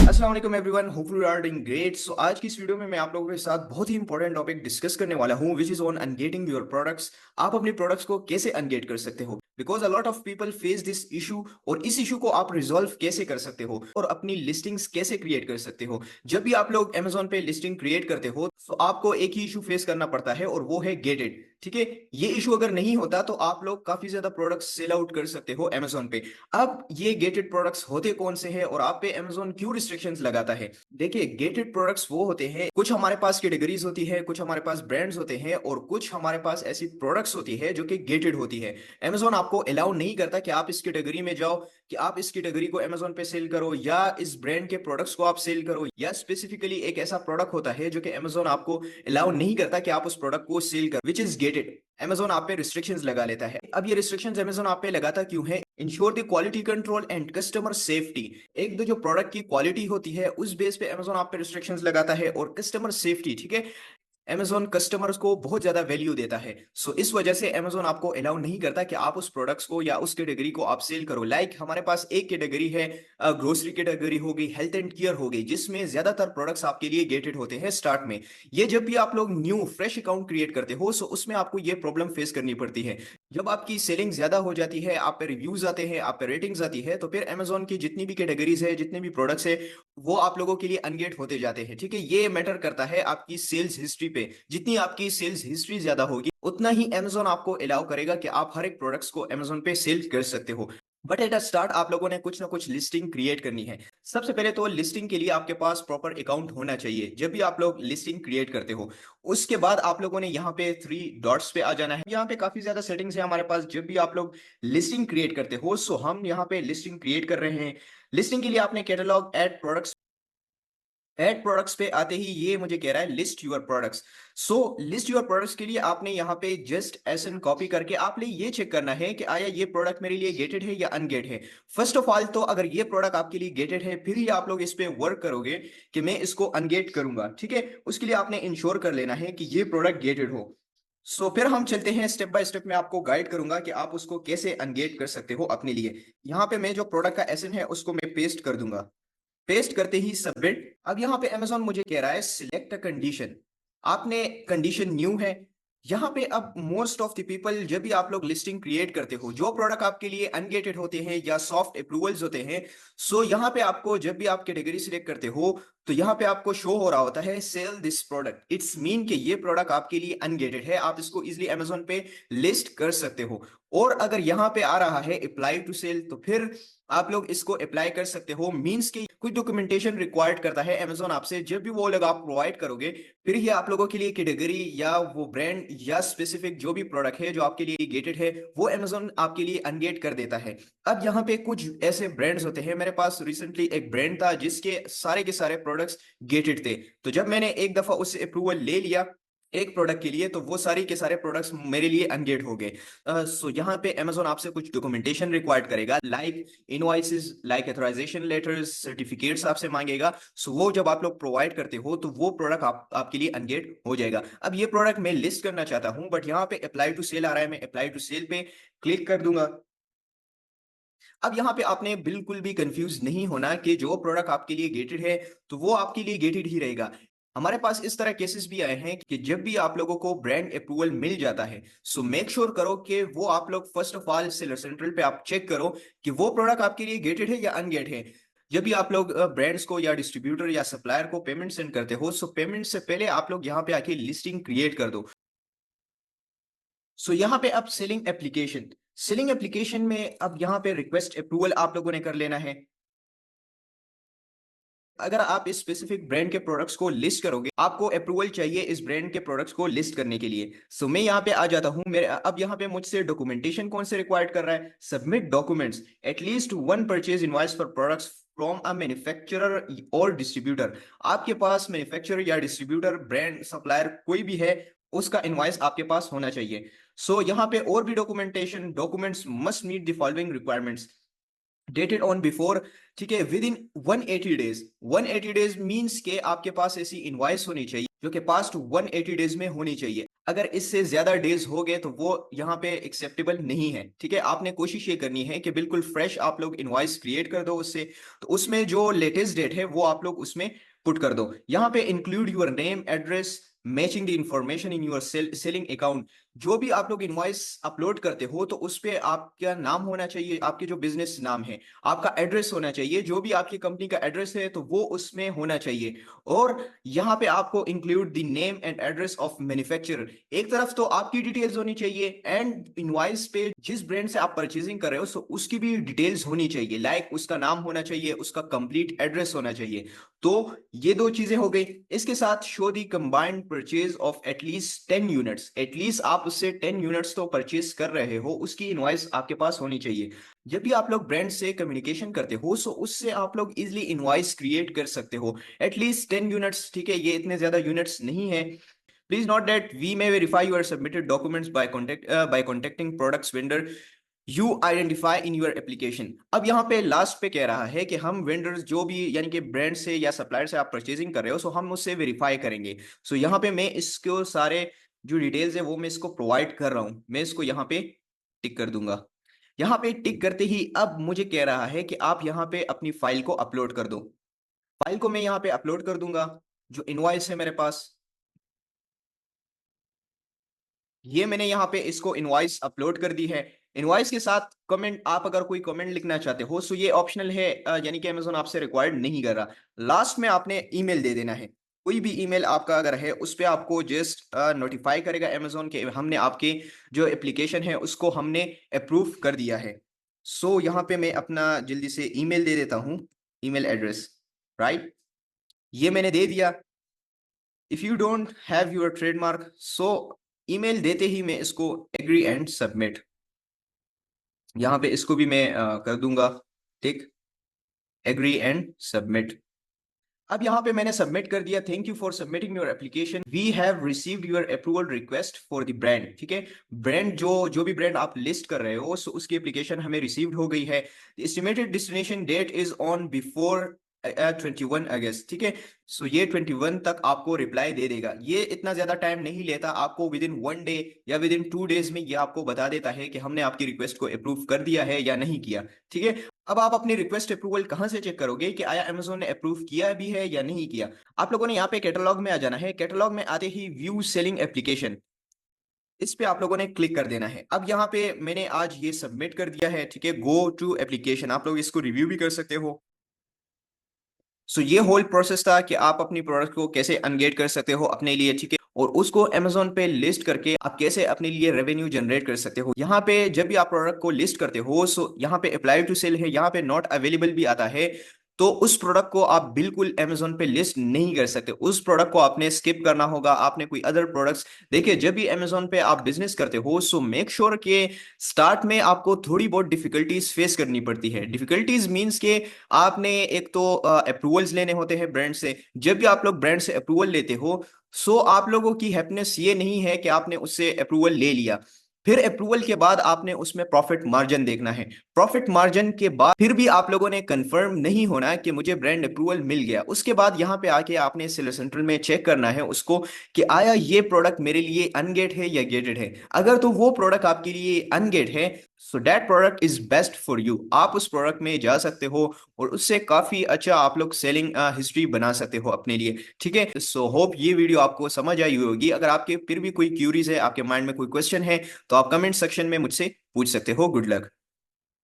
अस्सलाम वालेकुम everyone, hopefully you are doing great. So आज की इस वीडियो में मैं आप लोगों के साथ बहुत ही इंपॉर्टेंट टॉपिक डिस्कस करने वाला हूं, which is on ungating your products. आप अपने प्रोडक्ट्स को कैसे अनगेट कर सकते हो, because a lot of people face this issue. और इस इशू को आप रिजॉल्व कैसे कर सकते हो और अपनी लिस्टिंग्स कैसे क्रिएट कर सकते हो। जब भी आप लोग Amazon पे लिस्टिंग क्रिएट करते हो तो आपको एक ही इशू फेस करना पड़ता है और वो है गेटेड। ठीक है, ये इशू अगर नहीं होता तो आप लोग काफी ज्यादा प्रोडक्ट्स सेल आउट कर सकते हो Amazon पे। अब ये गेटेड प्रोडक्ट्स होते कौन से हैं और आप पे Amazon क्यों रिस्ट्रिक्शंस लगाता है। देखिए, गेटेड प्रोडक्ट्स वो होते हैं, कुछ हमारे पास कैटेगरीज होती है, कुछ हमारे पास ब्रांड्स होते हैं और कुछ हमारे पास ऐसी प्रोडक्ट्स होती है जो कि गेटेड होती है। Amazon आपको अलाउ नहीं करता कि आप इस कैटेगरी में जाओ, कि आप इस कैटेगरी को Amazon पे सेल करो या इस ब्रांड के प्रोडक्ट्स को आप सेल करो, या स्पेसिफिकली एक ऐसा प्रोडक्ट होता है जो कि Amazon आपको अलाउ नहीं करता कि आप उस प्रोडक्ट को सेल करो, विच इज गेटेड। Amazon आप पे रिस्ट्रिक्शंस लगा लेता है। अब ये रिस्ट्रिक्शंस Amazon आप पे लगाता क्यों है? Ensure the quality control and customer safety. एक दो जो प्रोडक्ट की क्वालिटी होती है उस बेस पे Amazon आप पे रिस्ट्रिक्शंस लगाता है, और कस्टमर सेफ्टी, ठीक है, Amazon कस्टमर्स को बहुत ज्यादा वैल्यू देता है। सो इस वजह से Amazon आपको अलाउ नहीं करता कि आप उस प्रोडक्ट्स को या उस कैटेगरी को आप सेल करो। हमारे पास एक कैटेगरी है, ग्रोसरी कैटेगरी हो गई, हेल्थ एंड केयर हो गई, जिसमें ज्यादातर प्रोडक्ट्स आपके लिए गेटेड होते हैं स्टार्ट में। ये जब भी आप लोग न्यू फ्रेश अकाउंट क्रिएट करते हो सो उसमें आपको ये प्रॉब्लम फेस करनी पड़ती है। जब आपकी सेलिंग ज्यादा हो जाती है, आप पे रिव्यूज आते हैं, आप पे रेटिंग्स आती है, तो फिर Amazon की जितनी भी कैटेगरीज है, जितने भी प्रोडक्ट्स है, वो आप लोगों के लिए अनगेट होते जाते हैं। ठीक है, ये मैटर करता है आपकी सेल्स हिस्ट्री पे। जितनी आपकी सेल्स हिस्ट्री ज्यादा होगी उतना ही Amazon आपको अलाउ करेगा कि आप हर एक प्रोडक्ट्स को Amazon पे सेल कर सकते हो। बट एट अ स्टार्ट आप लोगों ने कुछ ना कुछ लिस्टिंग क्रिएट करनी है। सबसे पहले तो लिस्टिंग के लिए आपके पास प्रॉपर अकाउंट होना चाहिए जब भी आप लोग लिस्टिंग क्रिएट करते हो। उसके बाद आप लोगों ने यहाँ पे थ्री डॉट्स पे आ जाना है। यहाँ पे काफी ज्यादा सेटिंग्स है हमारे पास। जब भी आप लोग लिस्टिंग क्रिएट करते हो सो हम यहाँ पे लिस्टिंग क्रिएट कर रहे हैं। लिस्टिंग के लिए आपने कैटलॉग ऐड प्रोडक्ट्स पे आते ही ये मुझे कह रहा है list your products. So list your products के लिए आपने यहाँ पे जस्ट एसन कॉपी करके आपने ये चेक करना है कि आया ये प्रोडक्ट मेरे लिए गेटेड है या अनगेट है। फर्स्ट ऑफ ऑल तो अगर ये प्रोडक्ट आपके लिए गेटेड है फिर ही आप लोग इस पे वर्क करोगे कि मैं इसको अनगेट करूंगा। ठीक है, उसके लिए आपने इंश्योर कर लेना है कि ये प्रोडक्ट गेटेड हो। सो फिर हम चलते हैं स्टेप बाय स्टेप। मैं आपको गाइड करूंगा कि आप उसको कैसे अनगेट कर सकते हो अपने लिए। यहाँ पे मैं जो प्रोडक्ट का एसन है उसको मैं पेस्ट कर दूंगा। पेस्ट करते ही सबमिट। अब यहाँ पे Amazon मुझे कह रहा है सिलेक्ट अ कंडीशन। आपने कंडीशन न्यू है। यहाँ पे अब मोस्ट ऑफ द पीपल, जब भी आप लोग लिस्टिंग क्रिएट करते हो, जो प्रोडक्ट आपके लिए अनगेटेड होते हैं या सॉफ्ट अप्रूवल्स होते हैं, सो यहाँ पे आपको जब भी आप कैटेगरी सिलेक्ट करते हो तो यहाँ पे आपको शो हो रहा होता है sell this product. It's mean कि ये प्रोडक्ट आपके लिए अनगेटेड है, आप इसको इजिली Amazon पे लिस्ट कर सकते हो। और अगर यहाँ पे आ रहा है अप्लाई टू सेल तो फिर आप लोग इसको अप्लाई कर सकते हो। मींस कि कुछ डॉक्यूमेंटेशन रिक्वायर्ड करता है Amazon आपसे, जब भी वो लोग आप प्रोवाइड करोगे फिर ही आप लोगों के लिए कैटेगरी या वो ब्रांड या स्पेसिफिक जो भी प्रोडक्ट है जो आपके लिए गेटेड है वो Amazon आपके लिए अनगेट कर देता है। अब यहाँ पे कुछ ऐसे ब्रांड्स होते हैं, मेरे पास रिसेंटली एक ब्रांड था जिसके सारे के सारे प्रोडक्ट्स गेटेड थे। तो जब मैंने एक दफा उससे अप्रूवल ले लिया एक प्रोडक्ट के लिए तो वो सारे के सारे प्रोडक्ट्स मेरे लिए अनगेट हो गए। सो यहाँ पे Amazon आपसे कुछ डॉक्यूमेंटेशन रिक्वायर्ड करेगा, like invoices, like authorisation letters, certificates आपसे मांगेगा। सो वो जब आप लोग प्रोवाइड करते हो तो वो प्रोडक्ट आपके लिए अनगेट हो जाएगा। अब ये प्रोडक्ट मैं लिस्ट करना चाहता हूँ बट यहाँ पे अप्लाई टू सेल आ रहा है, मैं अप्लाई टू सेल पे क्लिक कर दूंगा। अब यहाँ पे आपने बिल्कुल भी कंफ्यूज नहीं होना कि जो प्रोडक्ट आपके लिए गेटेड है तो वो आपके लिए गेटेड ही रहेगा। हमारे पास इस तरह केसेस भी आए हैं कि जब भी आप लोगों को ब्रांड अप्रूवल मिल जाता है सो मेक श्योर करो कि वो आप लोग first of all seller central पे आप चेक करो कि वो प्रोडक्ट आपके लिए गेटेड है या अनगेट है। जब भी आप लोग ब्रांड्स को या डिस्ट्रीब्यूटर या सप्लायर को पेमेंट सेंड करते हो सो पेमेंट से पहले आप लोग यहाँ पे आके लिस्टिंग क्रिएट कर दो। सो यहाँ पे अब सेलिंग एप्लीकेशन में अब यहाँ पे रिक्वेस्ट अप्रूवल आप लोगों ने कर लेना है। अगर आप इस स्पेसिफिक ब्रांड के प्रोडक्ट्स को लिस्ट करोगे आपको अप्रूवल चाहिए इस ब्रांड के प्रोडक्ट्स को लिस्ट करने के लिए। सो मैं यहाँ पे आ जाता हूँ। मेरे अब यहाँ पे मुझसे डॉक्यूमेंटेशन कौन से रिक्वायर्ड कर रहा है, submit documents at least one purchase invoice for products from a manufacturer और डिस्ट्रीब्यूटर। आपके पास मैन्युफैक्चरर या डिस्ट्रीब्यूटर ब्रांड सप्लायर कोई भी है उसका इनवॉइस आपके पास होना चाहिए। सो यहाँ पे और भी documents must meet the following requirements dated on before. ठीक है, within 180 days. 180 days means के आपके पास ऐसी इनवॉइस होनी चाहिए जो कि पास्ट 180 डेज में होनी चाहिए। अगर इससे ज्यादा डेज हो गए तो वो यहाँ पे एक्सेप्टेबल नहीं है। ठीक है, आपने कोशिश ये करनी है कि बिल्कुल फ्रेश आप लोग इनवॉइस क्रिएट कर दो उससे। तो उसमें जो लेटेस्ट डेट है वो आप लोग उसमें पुट कर दो। यहाँ पे include your name address matching the information in your selling account. जो भी आप लोग इनवॉइस अपलोड करते हो तो उस पे आपका नाम होना चाहिए, आपके जो बिजनेस नाम है, आपका एड्रेस होना चाहिए, जो भी आपकी कंपनी का एड्रेस है तो वो उसमें होना चाहिए। और यहाँ पे आपको include the name and address of manufacturer. एक तरफ तो आपकी डिटेल्स होनी चाहिए एंड इनवॉइस पे जिस ब्रांड से आप परचेजिंग कर रहे हो सो उसकी भी डिटेल्स होनी चाहिए, लाइक उसका नाम होना चाहिए, उसका कंप्लीट एड्रेस होना चाहिए। तो ये दो चीजें हो गई। इसके साथ show the combined purchase of at least 10 units. At least आप उससे 10 यूनिट्स तो परचेज कर रहे हो, उसकी इनवॉइस आपके पास होनी चाहिए। जब भी आप लोग ब्रांड से कम्युनिकेशन करते हो सो उससे आप लोग इजिली इनवॉइस क्रिएट कर सकते हो। एटलीस्ट 10 यूनिट्स, ठीक है, ये इतने ज्यादा यूनिट्स नहीं है। Please note that we may verify your submitted documents by contacting products vendor you identify in your application. अब यहाँ पे लास्ट पे कह रहा है कि हम वेंडर्स जो भी यानी कि ब्रांड से या सप्लायर से आप परचेजिंग कर रहे हो सो हम उससे वेरीफाई करेंगे। सो यहाँ पे मैं इसको सारे जो डिटेल्स है वो मैं इसको प्रोवाइड कर रहा हूँ, मैं इसको यहाँ पे टिक कर दूंगा। यहाँ पे टिक करते ही अब मुझे कह रहा है कि आप यहाँ पे अपनी फाइल को अपलोड कर दो। फाइल को मैं यहाँ पे अपलोड कर दूंगा। जो इनवॉइस है मेरे पास, ये मैंने यहाँ पे इसको इनवॉइस अपलोड कर दी है। इनवॉइस के साथ कमेंट, आप अगर कोई कमेंट लिखना चाहते हो सो ये ऑप्शनल है, यानी कि अमेजोन आपसे रिक्वायर्ड नहीं कर रहा। लास्ट में आपने ईमेल दे देना है। कोई भी ईमेल आपका अगर है उस पे आपको जस्ट नोटिफाई करेगा अमेजोन के हमने आपके जो एप्लीकेशन है उसको हमने अप्रूव कर दिया है। सो यहाँ पे मैं अपना जल्दी से ईमेल दे देता हूँ, ईमेल एड्रेस, राइट, ये मैंने दे दिया। If you don't have your trademark so email देते ही मैं इसको एग्री एंड सबमिट, यहाँ पे इसको भी मैं कर दूंगा टिक, एग्री एंड सबमिट। अब यहाँ पे मैंने सबमिट कर दिया। Thank you for submitting your application, we have received your approval request for the brand. ठीक है, ब्रांड जो जो भी ब्रांड आप लिस्ट कर रहे हो सो उसकी एप्लीकेशन हमें रिसीव्ड हो गई है। Estimated destination date is on before 21 August. ठीक है, सो ये 21 तक आपको रिप्लाई दे देगा। ये इतना ज्यादा टाइम नहीं लेता, आपको विद इन 1 डे या विद इन 2 डेज में ये आपको बता देता है कि हमने आपकी रिक्वेस्ट को अप्रूव कर दिया है या नहीं किया। ठीक है, अब आप अपनी रिक्वेस्ट अप्रूवल कहां से चेक करोगे कि आया अमेजोन ने अप्रूव किया भी है या नहीं किया। आप लोगों ने यहाँ पे कैटलॉग में आ जाना है। कैटलॉग में आते ही व्यू सेलिंग एप्लीकेशन, इस पे आप लोगों ने क्लिक कर देना है। अब यहाँ पे मैंने आज ये सबमिट कर दिया है। ठीक है, गो टू एप्लीकेशन, आप लोग इसको रिव्यू भी कर सकते हो। सो ये होल प्रोसेस था कि आप अपनी प्रोडक्ट को कैसे अनगेट कर सकते हो अपने लिए। ठीक है, और उसको अमेजोन पे लिस्ट करके आप कैसे अपने लिए रेवेन्यू जनरेट कर सकते हो। यहाँ पे जब भी आप प्रोडक्ट को लिस्ट करते हो सो यहाँ पे अप्लाई टू सेल है, यहाँ पे नॉट अवेलेबल भी आता है। तो उस प्रोडक्ट को आप बिल्कुल अमेजोन पे लिस्ट नहीं कर सकते, उस प्रोडक्ट को आपने स्किप करना होगा। आपने कोई अदर प्रोडक्ट्स, देखिए जब भी अमेजोन पे आप बिजनेस करते हो सो मेक श्योर कि स्टार्ट में आपको थोड़ी बहुत डिफिकल्टीज फेस करनी पड़ती है। डिफिकल्टीज मींस के आपने एक तो अप्रूवल्स लेने होते हैं ब्रांड से। जब भी आप लोग ब्रांड से अप्रूवल लेते हो सो आप लोगों की हैप्पीनेस ये नहीं है कि आपने उससे अप्रूवल ले लिया, फिर अप्रूवल के बाद आपने उसमें प्रॉफिट मार्जिन देखना है। प्रॉफिट मार्जिन के बाद फिर भी आप लोगों ने कंफर्म नहीं होना है कि मुझे ब्रांड अप्रूवल मिल गया। उसके बाद यहाँ पे आके आपने सेलर सेंट्रल में चेक करना है उसको कि आया ये प्रोडक्ट मेरे लिए अनगेट है या गेटेड है। अगर तो वो प्रोडक्ट आपके लिए अनगेट है so that product is best for you. आप उस प्रोडक्ट में जा सकते हो और उससे काफी अच्छा आप लोग सेलिंग हिस्ट्री बना सकते हो अपने लिए। ठीक है, सो होप ये वीडियो आपको समझ आई होगी। अगर आपके फिर भी कोई क्यूरीज है, आपके माइंड में कोई क्वेश्चन है तो आप कमेंट सेक्शन में मुझसे पूछ सकते हो। Good luck.